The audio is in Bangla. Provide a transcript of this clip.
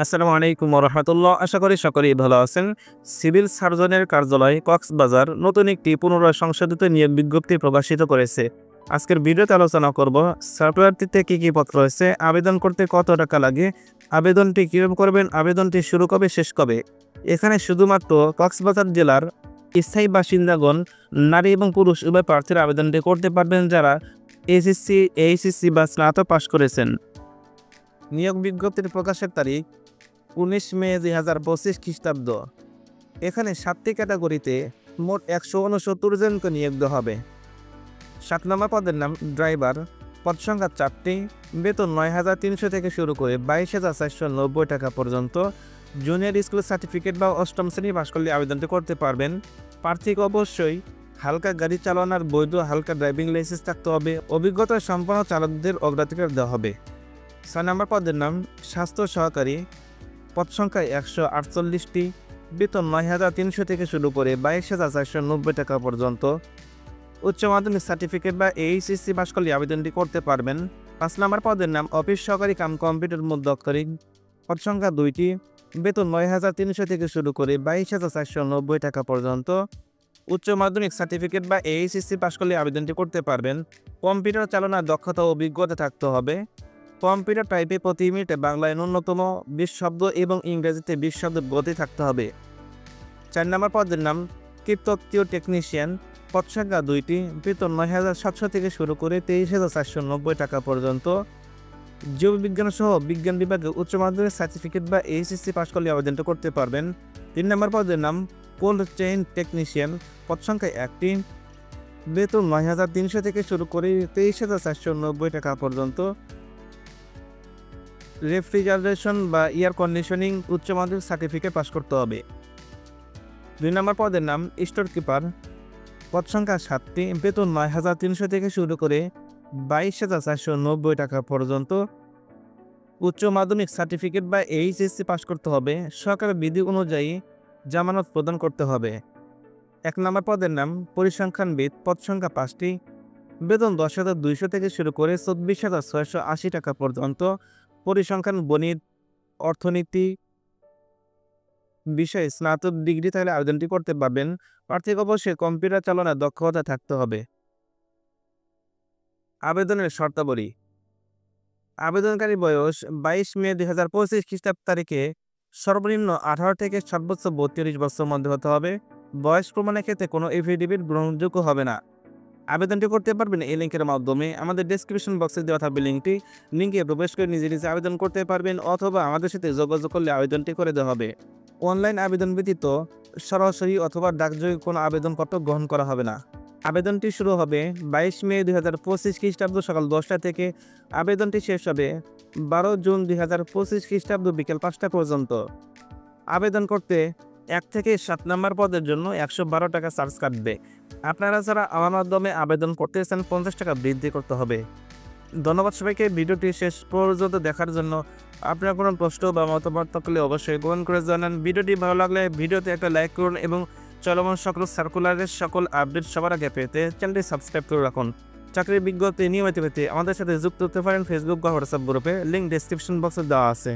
আসসালামু আলাইকুম ওয়া রাহমাতুল্লাহ। আশা করি সকলেই ভালো আছেন। সিভিল সার্জনের কার্যালয় কক্সবাজার নতুন একটি পুনরায় সংশোধিত নিয়োগ বিজ্ঞপ্তি প্রকাশিত করেছে। আজকের ভিডিওতে আলোচনা করব সফটওয়্যারটিতে কী কী পত্র রয়েছে, আবেদন করতে কত টাকা লাগে, আবেদনটি কীভাবে করবেন, আবেদনটি শুরু কবে শেষ কবে। এখানে শুধুমাত্র কক্সবাজার জেলার স্থায়ী বাসিন্দাগণ, নারী এবং পুরুষ উভয় প্রার্থীরা আবেদনটি করতে পারবেন যারা এসএসসি, এইচএসসি বা স্নাতক পাশ করেছেন। নিয়োগ বিজ্ঞপ্তির প্রকাশের তারিখ 19 মে 2025 খ্রিস্টাব্দ। এখানে 7টি ক্যাটাগরিতে মোট 169 জনকে নিয়োগ দেওয়া হবে। 7 নম্বর পদের নাম ড্রাইভার, পদ সংখ্যা 4টি, বেতন 9,300 থেকে শুরু করে 22,490 টাকা পর্যন্ত। জুনিয়র স্কুল সার্টিফিকেট বা অষ্টম শ্রেণী পাশ করলে আবেদনটি করতে পারবেন। প্রার্থীকে অবশ্যই হালকা গাড়ি চালানোর বৈধ হালকা ড্রাইভিং লাইসেন্স থাকতে হবে। অভিজ্ঞতা সম্পন্ন চালকদের অগ্রাধিকার দেওয়া হবে। 6 নম্বর পদের নাম স্বাস্থ্য সহকারী, পদ সংখ্যা 148টি, বেতন 9,300 থেকে শুরু করে 22,490 টাকা পর্যন্ত। উচ্চ মাধ্যমিক সার্টিফিকেট বা এইচএসসি পাশ করলে আবেদনটি করতে পারবেন। 5 নম্বর পদের নাম অফিস সহকারী কাম কম্পিউটার মধ্যক্ষরিক, পদ সংখ্যা 2টি, বেতন 9,300 থেকে শুরু করে 22,490 টাকা পর্যন্ত। উচ্চ মাধ্যমিক সার্টিফিকেট বা এইচএসসি পাশ করলে আবেদনটি করতে পারবেন। কম্পিউটার চালানোর দক্ষতা ও অভিজ্ঞতা থাকতে হবে। কম্পিউটার টাইপে প্রতি মিনিটে বাংলায় ন্যূনতম 20 শব্দ এবং ইংরেজিতে 20 শব্দ গতি থাকতে হবে। 4 নম্বর পদের নাম কীটতত্ত্বীয় টেকনিশিয়ান, পদ সংখ্যা 2টি, বেতন 9,700 থেকে শুরু করে 23,490 টাকা পর্যন্ত। জীববিজ্ঞান সহ বিজ্ঞান বিভাগে উচ্চ মাধ্যমিক সার্টিফিকেট বা এইচএসসি পাশ করলে আবেদনটা করতে পারবেন। 3 নম্বর পদের নাম কোল্ড চেইন টেকনিশিয়ান, পদ সংখ্যা 1টি, বেতন 9,300 থেকে শুরু করে 23,490 টাকা পর্যন্ত। রেফ্রিজারেশন বা এয়ার কন্ডিশনিং উচ্চ মাধ্যমিক সার্টিফিকেট পাশ করতে হবে। 2 নম্বর পদের নাম স্টোর কিপার, পদ সংখ্যা 7টি, বেতন 9,300 থেকে শুরু করে 22,490 টাকা পর্যন্ত। উচ্চ মাধ্যমিক সার্টিফিকেট বা এইচএসসি পাশ করতে হবে। সরকারের বিধি অনুযায়ী জামানত প্রদান করতে হবে। 1 নম্বর পদের নাম পরিসংখ্যানবিদ, পদ সংখ্যা 5টি, বেতন 10,200 থেকে শুরু করে 24,680 টাকা পর্যন্ত। পরিসংখ্যান গণিত অর্থনীতি বিষয়ে স্নাতক ডিগ্রি থাকলে আবেদনটি করতে পারবেন। প্রার্থীকে অবশ্যই কম্পিউটার চালানোর দক্ষতা থাকতে হবে। আবেদনের শর্তাবলী। আবেদনকারী বয়স 22 মে 2025 খ্রিস্টাব্দ তারিখে সর্বনিম্ন 18 থেকে সর্বোচ্চ 32 বছর মধ্যে হতে হবে। বয়স প্রমাণের ক্ষেত্রে কোনো এফিডেভিট গ্রহণযোগ্য হবে না। আবেদনটি করতে পারবেন এই লিঙ্কের মাধ্যমে। আমাদের ডেসক্রিপশন বক্সে দেওয়া থাকবে লিঙ্কে প্রবেশ করে নিজে নিজে আবেদন করতে পারবেন, অথবা আমাদের সাথে যোগাযোগ করলে আবেদনটি করে দেওয়া হবে। অনলাইন আবেদন ব্যতীত সরাসরি অথবা ডাকযোগে কোনো আবেদনপত্র গ্রহণ করা হবে না। আবেদনটি শুরু হবে 22 মে 2025 খ্রিস্টাব্দ সকাল 10টা থেকে। আবেদনটি শেষ হবে 12 জুন 2025 খ্রিস্টাব্দ বিকেল 5টা পর্যন্ত। আবেদন করতে 1 থেকে 7 নম্বর পদের জন্য 112 টাকা চার্জ কাটবে। আপনারা যারা আমার মাধ্যমে আবেদন করতে চান 50 টাকা বৃদ্ধি করতে হবে। ধন্যবাদ সবাইকে ভিডিওটি শেষ পর্যন্ত দেখার জন্য। আপনার কোনো প্রশ্ন বা মতামত থাকলে অবশ্যই কমেন্ট করে জানান। ভিডিওটি ভালো লাগলে ভিডিওতে একটা লাইক করুন এবং চলমান সকল সার্কুলারের সকল আপডেট সবার আগে পেতে চ্যানেলটি সাবস্ক্রাইব করে রাখুন। চাকরির বিজ্ঞপ্তি নিয়মিত পেতে আমাদের সাথে যুক্ত হতে পারেন ফেসবুক বা হোয়াটসঅ্যাপ গ্রুপে, লিঙ্ক ডেসক্রিপশন বক্সে দেওয়া আছে।